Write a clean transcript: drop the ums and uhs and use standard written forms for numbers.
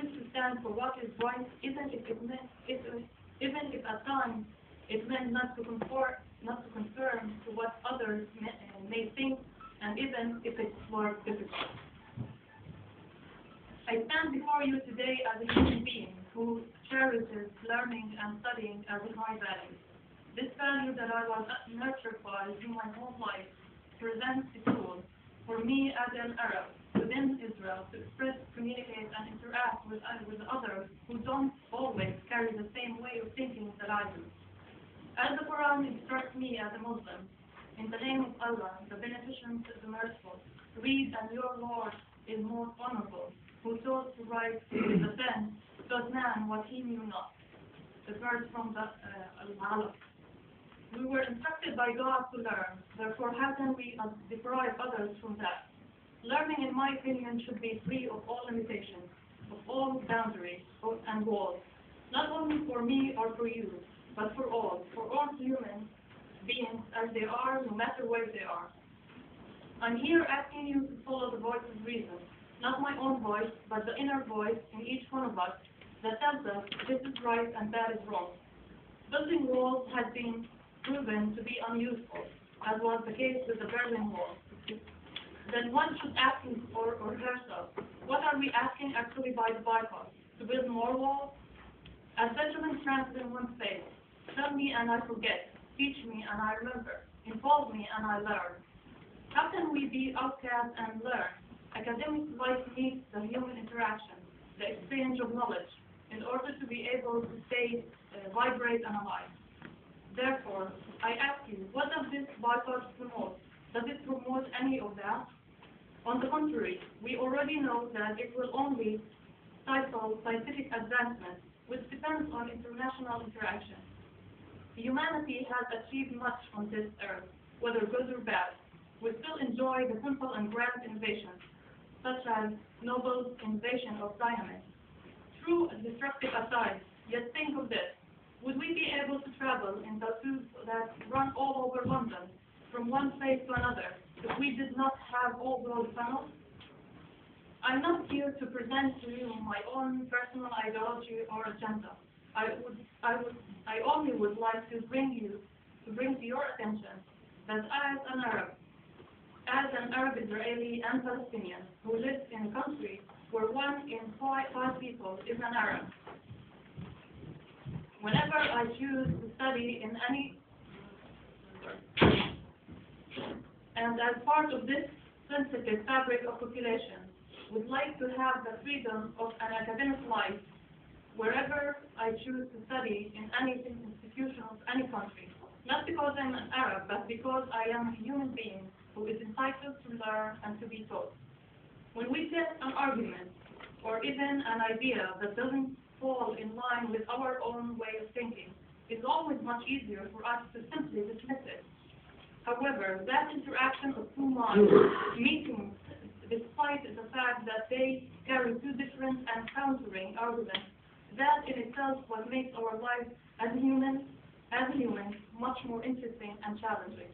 always to stand for what is right, even if at times it meant not to conform to what others may think, and even if it was difficult. I stand before you today as a human being who cherishes learning and studying as a high value. This value that I was nurtured by through my whole life presents a tool for me as an Arab within Israel to express, communicate, and interact with others who don't always carry the same way of thinking that I do. As the Quran instructs me as a Muslim, in the name of Allah, the Beneficent, the Merciful, read, and your Lord is most honorable, who taught to write with the pen, taught man what he knew not. The verse from the Al-Alaq. We were instructed by God to learn, therefore how can we deprive others from that? Learning, in my opinion, should be free of all limitations, of all boundaries and walls, not only for me or for you, but for all human beings as they are, no matter where they are. I'm here asking you to follow the voice of reason, not my own voice, but the inner voice in each one of us that tells us this is right and that is wrong. Building walls has been proven to be unuseful, as was the case with the Berlin Wall. Then one should ask him or herself, what are we asking actually by the boycott? To build more walls? As Benjamin Franklin once said, tell me and I forget, teach me and I remember, involve me and I learn. How can we be outcast and learn? Academic life needs the human interaction, the exchange of knowledge, in order to be able to stay, vibrate and alive. Therefore, I ask you, what does this boycott promote? Does it promote any of that? On the contrary, we already know that it will only stifle scientific advancement, which depends on international interaction. Humanity has achieved much on this earth, whether good or bad. We still enjoy the simple and grand innovations, such as Nobel's invention of dynamite. True destructive aside, yet think of this. Would we be able to travel in the tubes that run all over London, from one place to another, if we did not have all those tunnels? I'm not here to present to you my own personal ideology or agenda. I only would like to bring to your attention that as an Arab Israeli and Palestinian who lives in a country where 1 in 5 people is an Arab, whenever I choose to study in any, and as part of this sensitive fabric of population, would like to have the freedom of an academic life wherever I choose to study in any institution of any country, not because I'm an Arab, but because I am a human being who is entitled to learn and to be taught. When we get an argument, or even an idea that doesn't fall in line with our own way of thinking, it's always much easier for us to simply dismiss it. However, that interaction of two minds meeting, despite the fact that they carry two different and countering arguments, that in itself what makes our life as humans much more interesting and challenging.